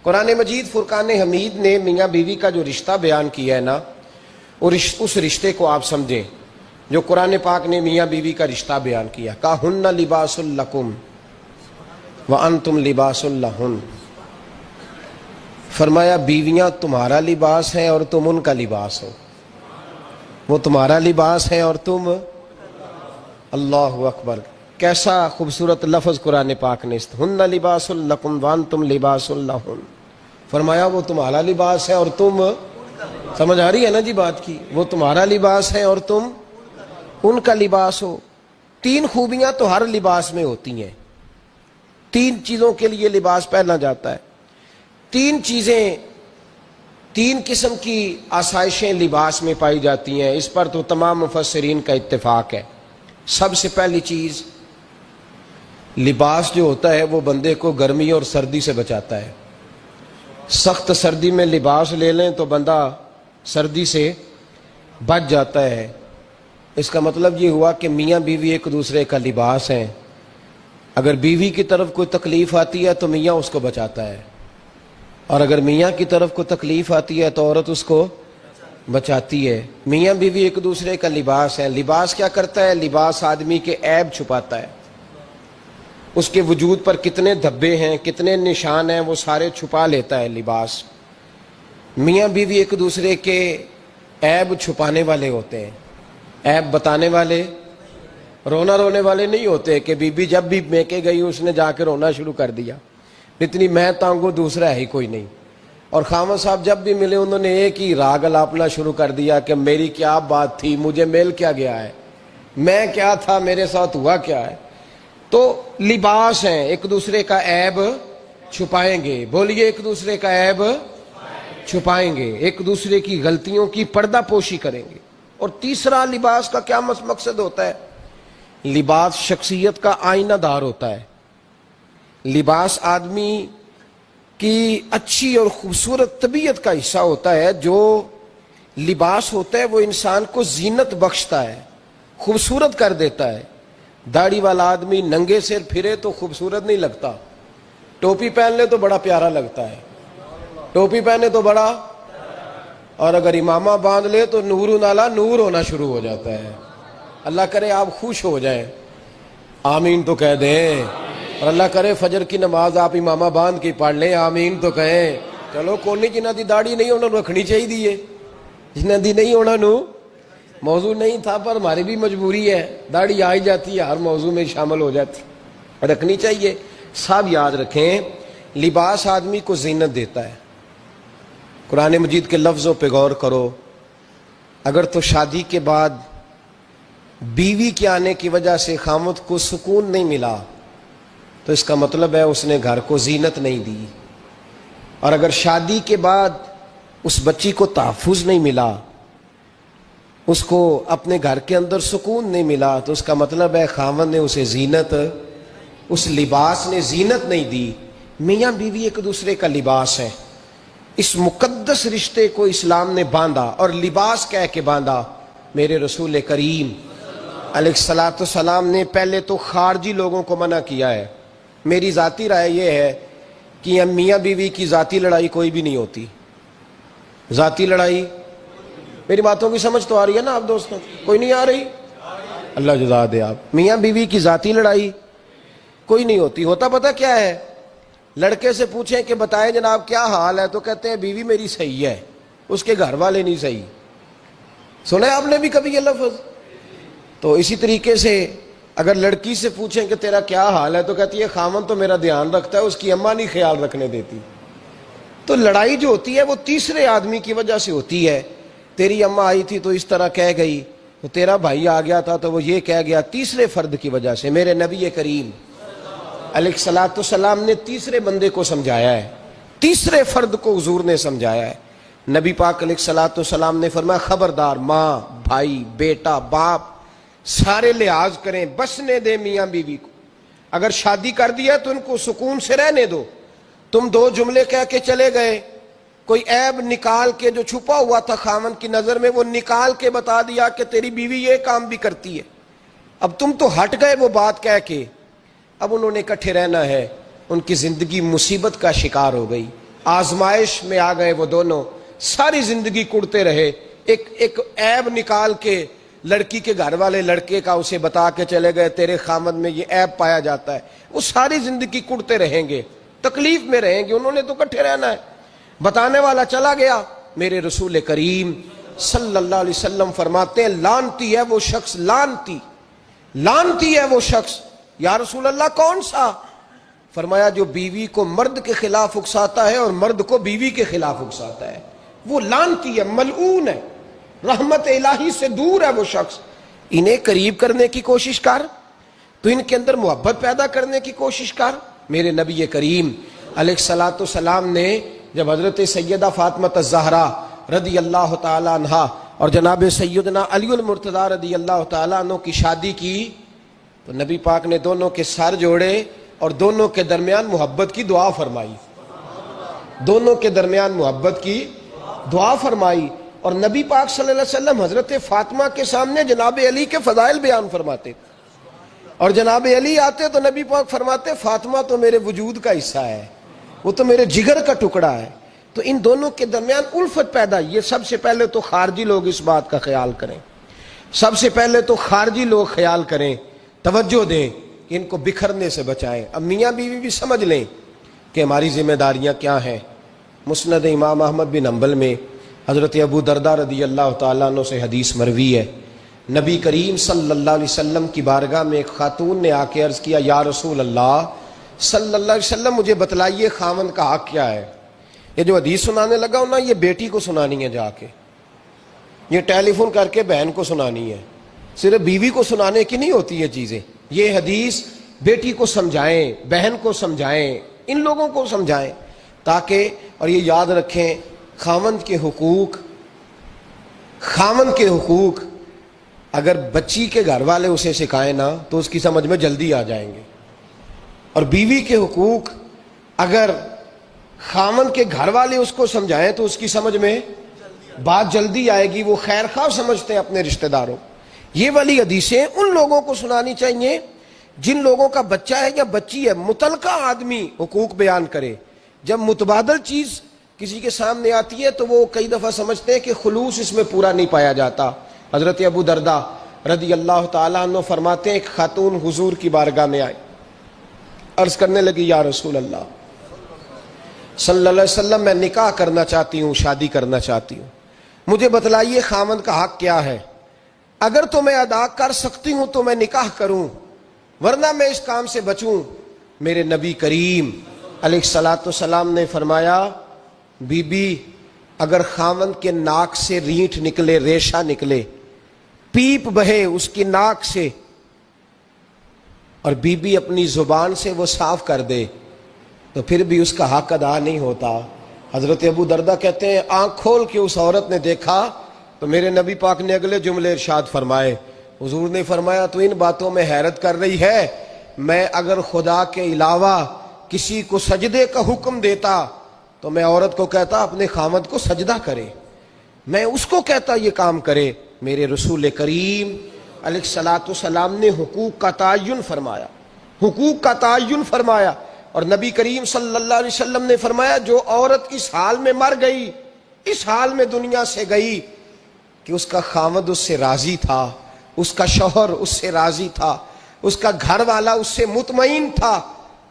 قرآن مجید فرقان حمید نے میاں بیوی کا جو رشتہ بیان کیا ہے نا، اور اس رشتے کو آپ سمجھیں جو قرآن پاک نے میاں بیوی کا رشتہ بیان کیا، کہا ہن لباس لکم وانتم لباس لہن، فرمایا بیویاں تمہارا لباس ہیں اور تم ان کا لباس ہو، وہ تمہارا لباس ہے اور تم، اللہ اکبر، کیسا خوبصورت لفظ قرآن پاک نے، ہن لباس لکم وانتم لباس لہن، فرمایا وہ تمہارا لباس ہے اور تم، سمجھ آ رہی ہے نا جی بات کی، وہ تمہارا لباس ہے اور تم ان کا لباس ہو۔ تین خوبیاں تو ہر لباس میں ہوتی ہیں، تین چیزوں کے لیے لباس پہنا جاتا ہے، تین چیزیں، تین قسم کی آسائشیں لباس میں پائی جاتی ہیں، اس پر تو تمام مفسرین کا اتفاق ہے۔ سب سے پہلی چیز، لباس جو ہوتا ہے وہ بندے کو گرمی اور سردی سے بچاتا ہے۔ سخت سردی میں لباس لے لیں تو بندہ سردی سے بچ جاتا ہے۔ اس کا مطلب یہ ہوا کہ میاں بیوی ایک دوسرے کا لباس ہیں، اگر بیوی کی طرف کوئی تکلیف آتی ہے تو میاں اس کو بچاتا ہے، اور اگر میاں کی طرف کوئی تکلیف آتی ہے تو عورت اس کو بچاتی ہے۔ میاں بیوی ایک دوسرے کا لباس ہے۔ لباس کیا کرتا ہے؟ لباس آدمی کے عیب چھپاتا ہے، اس کے وجود پر کتنے دھبے ہیں، کتنے نشان ہیں، وہ سارے چھپا لیتا ہے لباس۔ میاں بیوی ایک دوسرے کے عیب چھپانے والے ہوتے ہیں، عیب بتانے والے، رونا رونے والے نہیں ہوتے کہ بی بی جب بھی میکے گئی اس نے جا کے رونا شروع کر دیا، اتنی میں تانگو دوسرا ہے ہی کوئی نہیں، اور خامد صاحب جب بھی ملے انہوں نے ایک ہی راگ الاپنا شروع کر دیا کہ میری کیا بات تھی، مجھے مل کیا گیا ہے، میں کیا تھا، میرے ساتھ ہوا کیا ہے۔ تو لباس ہیں، ایک دوسرے کا عیب چھپائیں گے، بولیے ایک دوسرے کا عیب چھپائیں گے، ایک دوسرے کی غلطیوں کی پردہ پوشی کریں گے۔ اور تیسرا لباس کا کیا مقصد ہوتا ہے؟ لباس شخصیت کا آئینہ دار ہوتا ہے۔ لباس آدمی کی اچھی اور خوبصورت طبیعت کا حصہ ہوتا ہے۔ جو لباس ہوتا ہے وہ انسان کو زینت بخشتا ہے، خوبصورت کر دیتا ہے۔ داڑھی والا آدمی ننگے سر پھرے تو خوبصورت نہیں لگتا، ٹوپی پہن لے تو بڑا پیارا لگتا ہے، ٹوپی پہنے تو بڑا، اور اگر امامہ باندھ لے تو نور نالا نور ہونا شروع ہو جاتا ہے۔ اللہ کرے آپ خوش ہو جائیں، آمین تو کہہ دیں، اور اللہ کرے فجر کی نماز آپ امامہ باندھ کے پڑھ لیں، آمین تو کہیں۔ چلو کونی جنہ دی داڑھی نہیں انہوں نے رکھنی چاہیے، جنہ دی نہیں ہونا نو موضوع نہیں تھا، پر ہماری بھی مجبوری ہے، داڑھی آ ہی جاتی ہے، ہر موضوع میں شامل ہو جاتی، رکھنی چاہیے۔ سب یاد رکھیں، لباس آدمی کو زینت دیتا ہے۔ قرآن مجید کے لفظوں پہ غور کرو، اگر تو شادی کے بعد بیوی کے آنے کی وجہ سے خامد کو سکون نہیں ملا تو اس کا مطلب ہے اس نے گھر کو زینت نہیں دی، اور اگر شادی کے بعد اس بچی کو تحفظ نہیں ملا، اس کو اپنے گھر کے اندر سکون نہیں ملا، تو اس کا مطلب ہے خامد نے اسے زینت، اس لباس نے زینت نہیں دی۔ میاں بیوی ایک دوسرے کا لباس ہے، اس مقدس رشتے کو اسلام نے باندھا، اور لباس کہہ کے باندھا۔ میرے رسول کریم علیہ السلام نے پہلے تو خارجی لوگوں کو منع کیا ہے۔ میری ذاتی رائے یہ ہے کہ میاں بیوی کی ذاتی لڑائی کوئی بھی نہیں ہوتی، ذاتی لڑائی، میری باتوں کی سمجھ تو آ رہی ہے نا آپ دوستوں؟ کوئی نہیں آ رہی؟ اللہ جزا دے آپ۔ میاں بیوی کی ذاتی لڑائی کوئی نہیں ہوتی، ہوتا پتہ کیا ہے؟ لڑکے سے پوچھیں کہ بتائیں جناب کیا حال ہے، تو کہتے ہیں بیوی میری صحیح ہے، اس کے گھر والے نہیں صحیح۔ سنا ہے آپ نے بھی کبھی یہ لفظ؟ تو اسی طریقے سے اگر لڑکی سے پوچھیں کہ تیرا کیا حال ہے، تو کہتی ہے خامن تو میرا دھیان رکھتا ہے، اس کی اماں نہیں خیال رکھنے دیتی۔ تو لڑائی جو ہوتی ہے وہ تیسرے آدمی کی وجہ سے ہوتی ہے۔ تیری اماں آئی تھی تو اس طرح کہہ گئی، تو تیرا بھائی آ گیا تھا تو وہ یہ کہہ گیا، تیسرے فرد کی وجہ سے۔ میرے نبی کریم علیہ السلام نے تیسرے بندے کو سمجھایا ہے، تیسرے فرد کو حضور نے سمجھایا ہے۔ نبی پاک علیہ السلام نے فرمایا خبردار، ماں، بھائی، بیٹا، باپ سارے لحاظ کریں، بسنے دیں میاں بیوی کو۔ اگر شادی کر دیا تو ان کو سکون سے رہنے دو۔ تم دو جملے کہہ کے چلے گئے، کوئی عیب نکال کے جو چھپا ہوا تھا خامن کی نظر میں وہ نکال کے بتا دیا کہ تیری بیوی یہ کام بھی کرتی ہے، اب تم تو ہٹ گئے وہ بات کہہ کے، اب انہوں نے اکٹھے رہنا ہے، ان کی زندگی مصیبت کا شکار ہو گئی۔ آزمائش میں آ گئے وہ دونوں، ساری زندگی کڑتے رہے، ایک عیب نکال کے لڑکی کے گھر والے لڑکے کا اسے بتا کے چلے گئے تیرے خامد میں یہ عیب پایا جاتا ہے، وہ ساری زندگی کڑتے رہیں گے، تکلیف میں رہیں گے، انہوں نے تو کٹھے رہنا ہے۔ بتانے والا چلا گیا، میرے رسول کریم صلی اللہ علیہ وسلم فرماتے ہیں لعنتی ہے وہ شخص، لعنتی ہے وہ شخص۔ یا رسول اللہ کون سا؟ فرمایا جو بیوی کو مرد کے خلاف اکساتا ہے اور مرد کو بیوی کے خلاف اکساتا ہے، وہ لعنتی ہے، ملعون ہے، رحمت الہی سے دور ہے وہ شخص۔ انہیں قریب کرنے کی کوشش کر، تو ان کے اندر محبت پیدا کرنے کی کوشش کر۔ میرے نبی کریم علیہ الصلوۃ والسلام نے جب حضرت سیدہ فاطمہ الزہرا رضی اللہ تعالی عنہا اور جناب سیدنا علی المرتضیٰ رضی اللہ تعالی عنہ کی شادی کی تو نبی پاک نے دونوں کے سر جوڑے اور دونوں کے درمیان محبت کی دعا فرمائی، دونوں کے درمیان محبت کی دعا فرمائی۔ اور نبی پاک صلی اللہ علیہ وسلم حضرت فاطمہ کے سامنے جناب علی کے فضائل بیان فرماتے، اور جناب علی آتے تو نبی پاک فرماتے فاطمہ تو میرے وجود کا حصہ ہے، وہ تو میرے جگر کا ٹکڑا ہے۔ تو ان دونوں کے درمیان الفت پیدا۔ یہ سب سے پہلے تو خارجی لوگ اس بات کا خیال کریں، سب سے پہلے تو خارجی لوگ خیال کریں، توجہ دیں کہ ان کو بکھرنے سے بچائیں۔ اب میاں بیوی بھی سمجھ لیں کہ ہماری ذمہ داریاں کیا ہیں۔ مسند امام احمد بن حنبل میں حضرت ابو درداء رضی اللہ تعالیٰ عنہ سے حدیث مروی ہے، نبی کریم صلی اللہ علیہ وسلم کی بارگاہ میں ایک خاتون نے آ کے عرض کیا یا رسول اللہ صلی اللہ علیہ وسلم مجھے بتلائیے خاوند کا حق کیا ہے۔ یہ جو حدیث سنانے لگا ہوں نا، یہ بیٹی کو سنانی ہے، جا کے یہ ٹیلی فون کر کے بہن کو سنانی ہے، صرف بیوی کو سنانے کی نہیں ہوتی یہ چیزیں۔ یہ حدیث بیٹی کو سمجھائیں، بہن کو سمجھائیں، ان لوگوں کو سمجھائیں تاکہ، اور یہ یاد رکھیں خاوند کے حقوق اگر بچی کے گھر والے اسے سکھائیں نا تو اس کی سمجھ میں جلدی آ جائیں گے، اور بیوی کے حقوق اگر خاوند کے گھر والے اس کو سمجھائیں تو اس کی سمجھ میں بات جلدی آئے گی، وہ خیر خواہ سمجھتے ہیں اپنے رشتہ داروں۔ یہ والی حدیثیں ان لوگوں کو سنانی چاہیے جن لوگوں کا بچہ ہے یا بچی ہے، متعلقہ آدمی حقوق بیان کرے۔ جب متبادل چیز کسی کے سامنے آتی ہے تو وہ کئی دفعہ سمجھتے ہیں کہ خلوص اس میں پورا نہیں پایا جاتا۔ حضرت ابو درداء رضی اللہ تعالیٰ عنہ فرماتے ہیں ایک خاتون حضور کی بارگاہ میں آئی، عرض کرنے لگی یا رسول اللہ صلی اللہ علیہ وسلم میں نکاح کرنا چاہتی ہوں، شادی کرنا چاہتی ہوں، مجھے بتلائیے خاوند کا حق کیا ہے، اگر تو میں ادا کر سکتی ہوں تو میں نکاح کروں ورنہ میں اس کام سے بچوں۔ میرے نبی کریم علیہ الصلوۃ والسلام نے فرمایا بی بی اگر خاوند کے ناک سے رینٹ نکلے، ریشہ نکلے، پیپ بہے اس کی ناک سے، اور بی بی اپنی زبان سے وہ صاف کر دے تو پھر بھی اس کا حق ادا نہیں ہوتا۔ حضرت ابو درداء کہتے ہیں آنکھ کھول کے اس عورت نے دیکھا تو میرے نبی پاک نے اگلے جملے ارشاد فرمائے، حضور نے فرمایا تو ان باتوں میں حیرت کر رہی ہے، میں اگر خدا کے علاوہ کسی کو سجدے کا حکم دیتا تو میں عورت کو کہتا اپنے خاوند کو سجدہ کرے، میں اس کو کہتا یہ کام کرے۔ میرے رسول کریم علیہ الصلوۃ والسلام نے حقوق کا تعین فرمایا، حقوق کا تعین فرمایا، اور نبی کریم صلی اللہ علیہ وسلم نے فرمایا جو عورت اس حال میں مر گئی، اس حال میں دنیا سے گئی کہ اس کا خاوند اس سے راضی تھا، اس کا شوہر اس سے راضی تھا، اس کا گھر والا اس سے مطمئن تھا،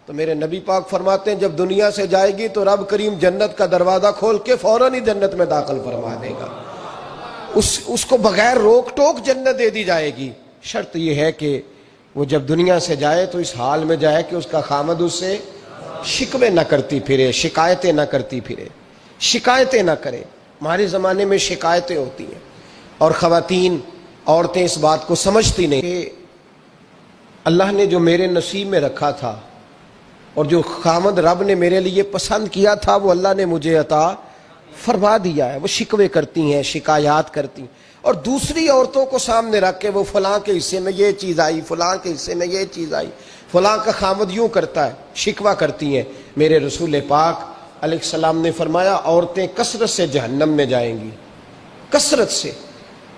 تو میرے نبی پاک فرماتے ہیں جب دنیا سے جائے گی تو رب کریم جنت کا دروازہ کھول کے فوراً ہی جنت میں داخل فرما دے گا، اس کو بغیر روک ٹوک جنت دے دی جائے گی۔ شرط یہ ہے کہ وہ جب دنیا سے جائے تو اس حال میں جائے کہ اس کا خاوند اس سے شکوے نہ کرتی پھرے، شکایتیں نہ کرتی پھرے، شکایتیں نہ کرے۔ ہمارے زمانے میں شکایتیں ہوتی ہیں اور خواتین، عورتیں اس بات کو سمجھتی نہیں کہ اللہ نے جو میرے نصیب میں رکھا تھا اور جو خاوند رب نے میرے لیے پسند کیا تھا وہ اللہ نے مجھے عطا فرما دیا ہے۔ وہ شکوے کرتی ہیں، شکایات کرتی ہیں، اور دوسری عورتوں کو سامنے رکھ کے وہ فلاں کے حصے میں یہ چیز آئی، فلاں کے حصے میں یہ چیز آئی، فلاں کا خاوند یوں کرتا ہے، شکوہ کرتی ہیں۔ میرے رسول پاک علیہ السلام نے فرمایا عورتیں کثرت سے جہنم میں جائیں گی، کثرت سے۔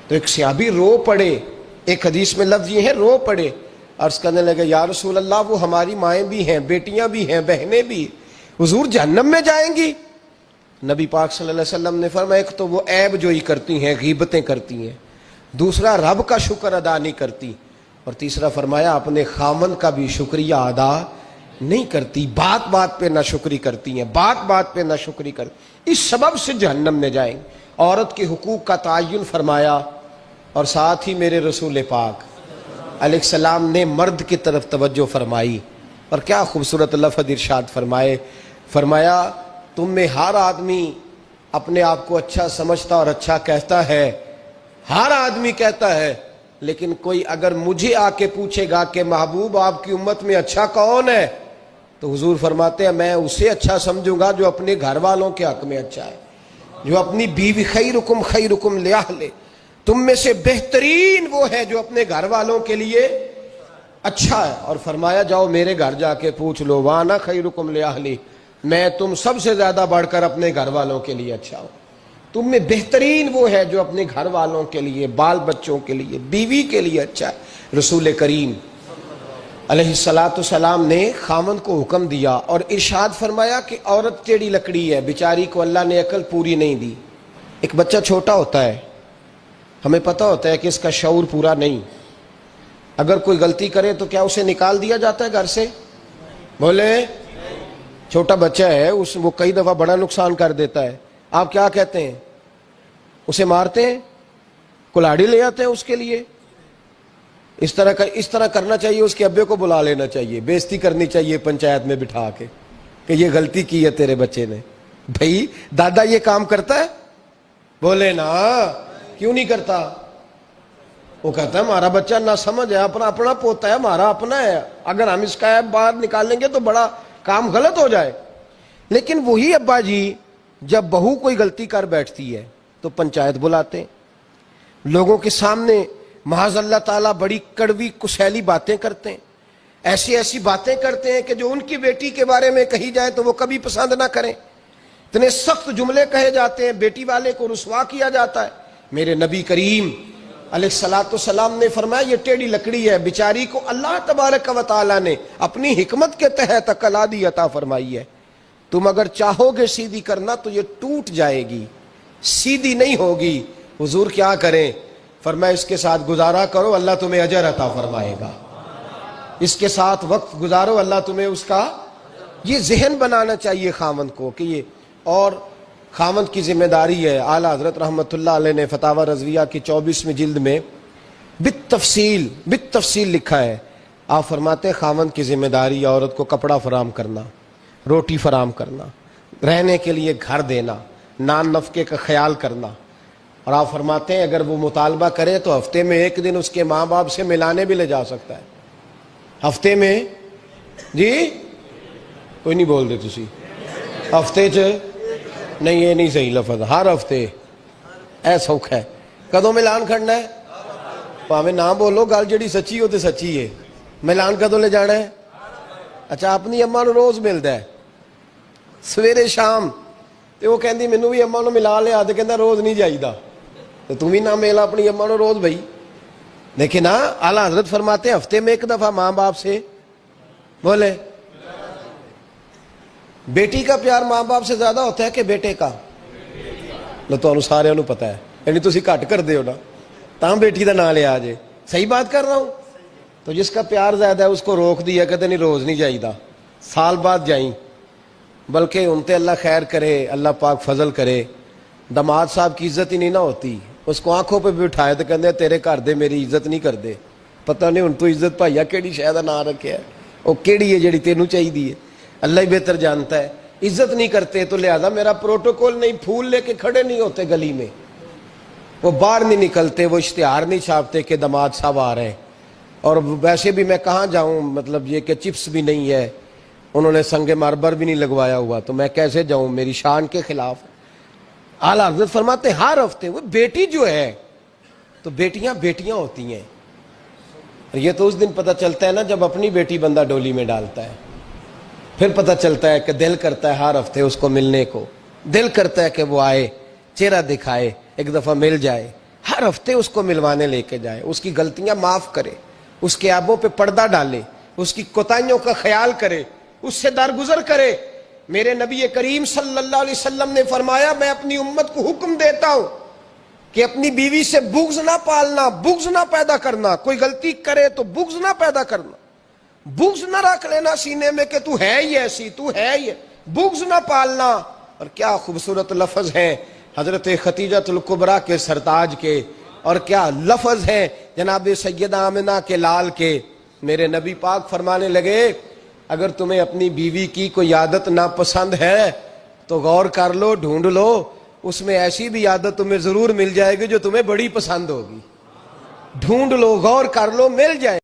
تو ایک صحابی رو پڑے، ایک حدیث میں لفظ یہ ہے رو پڑے، عرض کرنے لگے یا رسول اللہ وہ ہماری مائیں بھی ہیں، بیٹیاں بھی ہیں، بہنیں بھی، حضور جہنم میں جائیں گی؟ نبی پاک صلی اللہ علیہ وسلم نے فرمایا ایک تو وہ عیب جوئی کرتی ہیں، غیبتیں کرتی ہیں، دوسرا رب کا شکر ادا نہیں کرتی، اور تیسرا فرمایا اپنے خامن کا بھی شکریہ ادا نہیں کرتی، بات بات پہ ناشکری کرتی ہیں، بات بات پہ ناشکری کرتی، اس سبب سے جہنم میں جائیں۔ عورت کے حقوق کا تعین فرمایا، اور ساتھ ہی میرے رسول پاک علیہ السلام نے مرد کی طرف توجہ فرمائی، اور کیا خوبصورت لفظ ارشاد فرمایا تم میں ہر آدمی اپنے آپ کو اچھا سمجھتا اور اچھا کہتا ہے، ہر آدمی کہتا ہے، لیکن کوئی اگر مجھے آ کے پوچھے گا کہ محبوب آپ کی امت میں اچھا کون ہے، تو حضور فرماتے ہیں میں اسے اچھا سمجھوں گا جو اپنے گھر والوں کے حق میں اچھا ہے، جو اپنی بیوی خیرکم لأہلہ، تم میں سے بہترین وہ ہے جو اپنے گھر والوں کے لیے اچھا ہے۔ اور فرمایا جاؤ میرے گھر جا کے پوچھ لو، وانا خیرکم لأہلی، میں تم سب سے زیادہ بڑھ کر اپنے گھر والوں کے لیے اچھا ہوں، تم میں بہترین وہ ہے جو اپنے گھر والوں کے لیے، بال بچوں کے لیے، بیوی کے لیے اچھا ہے۔ رسول کریم علیہ السلام نے خاوند کو حکم دیا اور ارشاد فرمایا کہ عورت ٹیڑھی لکڑی ہے، بیچاری کو اللہ نے عقل پوری نہیں دی۔ ایک بچہ چھوٹا ہوتا ہے، ہمیں پتہ ہوتا ہے کہ اس کا شعور پورا نہیں، اگر کوئی غلطی کرے تو کیا اسے نکال دیا جاتا ہے گھر سے؟ بولے، چھوٹا بچہ ہے، وہ کئی دفعہ بڑا نقصان کر دیتا ہے، آپ کیا کہتے ہیں؟ اسے مارتے ہیں، کلاڑی لے آتے ہیں اس کے لیے؟ اس طرح کرنا چاہیے، اس کے ابے کو بلا لینا چاہیے، بےزتی کرنی چاہیے پنچایت میں بٹھا کے کہ یہ غلطی کی ہے تیرے بچے نے۔ بھائی دادا یہ کام کرتا ہے؟ بولے نا، کیوں نہیں کرتا؟ وہ کہتا ہے ہمارا بچہ نہ سمجھ ہے، اپنا پوتا ہے، ہمارا اپنا ہے، اگر ہم اس کا باہر نکالیں گے تو بڑا کام غلط ہو جائے۔ لیکن وہی ابا جی جب بہو کوئی غلطی کر بیٹھتی ہے تو پنچایت بلاتے ہیں، لوگوں کے سامنے معاذ اللہ تعالیٰ بڑی کڑوی کسیلی باتیں کرتے ہیں، ایسی باتیں کرتے ہیں کہ جو ان کی بیٹی کے بارے میں کہی جائے تو وہ کبھی پسند نہ کریں، اتنے سخت جملے کہے جاتے ہیں، بیٹی والے کو رسوا کیا جاتا ہے۔ میرے نبی کریم علیہ السلام نے فرمایا یہ ٹیڑھی لکڑی ہے، بیچاری کو اللہ تبارک و تعالیٰ نے اپنی حکمت کے تحت عقل عادی عطا فرمائی ہے، تم اگر چاہو گے سیدھی کرنا تو یہ ٹوٹ جائے گی، سیدھی نہیں ہوگی۔ حضور کیا کریں؟ فرمایا اس کے ساتھ گزارا کرو، اللہ تمہیں اجر عطا فرمائے گا، اس کے ساتھ وقت گزارو، اللہ تمہیں اس کا، یہ ذہن بنانا چاہیے خاوند کو کہ یہ، اور خاوند کی ذمہ داری ہے۔ اعلیٰ حضرت رحمۃ اللہ علیہ نے فتاوی رضویہ کی 24ویں جلد میں بالتفصیل لکھا ہے، آپ فرماتے ہیں خاوند کی ذمہ داری ہے عورت کو کپڑا فراہم کرنا، روٹی فراہم کرنا، رہنے کے لیے گھر دینا، نان نفقے کا خیال کرنا، اور آپ فرماتے ہیں اگر وہ مطالبہ کرے تو ہفتے میں ایک دن اس کے ماں باپ سے ملانے بھی لے جا سکتا ہے، ہفتے میں، جی کوئی نہیں بول دے تسی، ہفتے نہیں، یہ نہیں صحیح لفظ، ہر ہفتے اے سوکھ ہے، کدوں ملان کھڑنا ہے؟ پاویں نہ بولو، گل جڑی سچی ہو تے سچی ہے، ملان کدوں لے جانا ہے؟ اچھا اپنی اماں نو روز ملتا ہے سویرے شام، تے وہ کہندی مینوں بھی اماں نو ملا لیا، تے کہندا روز نہیں جائیدا، تو تم بھی نہ مل اپنی اماں نو روز بھائی۔ دیکھیں نا اعلیٰ حضرت فرماتے ہیں ہفتے میں ایک دفعہ ماں باپ سے، بولے، بیٹی کا پیار ماں باپ سے زیادہ ہوتا ہے کہ بیٹے کا؟ لو تو سارے نو پتا ہے، یعنی تسی گھٹ کر دے ہو نا، تاں بیٹی دا نام لیا جے، صحیح بات کر رہا ہوں؟ تو جس کا پیار زیادہ ہے اس کو روک دیا، کہتے نہیں روز نہیں جائیدا، سال بعد جائیں، بلکہ ان تے اللہ خیر کرے، اللہ پاک فضل کرے، داماد صاحب کی عزت ہی نہیں نہ ہوتی، اس کو آنکھوں پہ بھی اٹھائے تو کہتے تیرے گھر دے میری عزت نہیں کر دے، پتہ نہیں ان تو عزت بھائیا کیڑی شاید نہ رکھیا ہے، وہ کیڑی ہے جڑی تینوں چاہیے، اللہ ہی بہتر جانتا ہے، عزت نہیں کرتے تو لہذا میرا پروٹوکول نہیں، پھول لے کے کھڑے نہیں ہوتے گلی میں، وہ باہر نہیں نکلتے، وہ اشتہار نہیں چھاپتے کہ داماد صاحب آ رہے ہیں، اور ویسے بھی میں کہاں جاؤں، مطلب یہ کہ چپس بھی نہیں ہے، انہوں نے سنگ ماربر بھی نہیں لگوایا ہوا، تو میں کیسے جاؤں، میری شان کے خلاف۔ اعلیٰ حضرت فرماتے ہیں ہر ہفتے وہ بیٹی جو ہے، تو بیٹیاں بیٹیاں ہوتی ہیں، اور یہ تو اس دن پتہ چلتا ہے نا جب اپنی بیٹی بندہ ڈولی میں ڈالتا ہے، پھر پتہ چلتا ہے کہ دل کرتا ہے ہر ہفتے اس کو ملنے کو، دل کرتا ہے کہ وہ آئے، چہرہ دکھائے، ایک دفعہ مل جائے، ہر ہفتے اس کو ملوانے لے کے جائے، اس کی غلطیاں معاف کرے، اس کے عیبوں پہ پردہ ڈالے، اس کی کوتاہیوں کا خیال کرے، اس سے درگزر کرے، میرے نبی کریم صلی اللہ علیہ وسلم نے فرمایا میں اپنی امت کو حکم دیتا ہوں کہ اپنی بیوی سے بغض نہ پالنا، بغض نہ پیدا کرنا، کوئی غلطی کرے تو بغض نہ پیدا کرنا، بغض نہ رکھ لینا سینے میں کہ تو ہے ہی ایسی، تو ہے ہی، بغض نہ پالنا۔ اور کیا خوبصورت لفظ ہیں حضرت خدیجہ الکبریٰ کے سرتاج کے، اور کیا لفظ ہیں جناب سیدہ آمنہ کے لال کے۔ میرے نبی پاک فرمانے لگے اگر تمہیں اپنی بیوی کی کوئی عادت ناپسند ہے تو غور کر لو، ڈھونڈ لو، اس میں ایسی بھی عادت تمہیں ضرور مل جائے گی جو تمہیں بڑی پسند ہوگی۔ ڈھونڈ لو، غور کر لو، مل جائے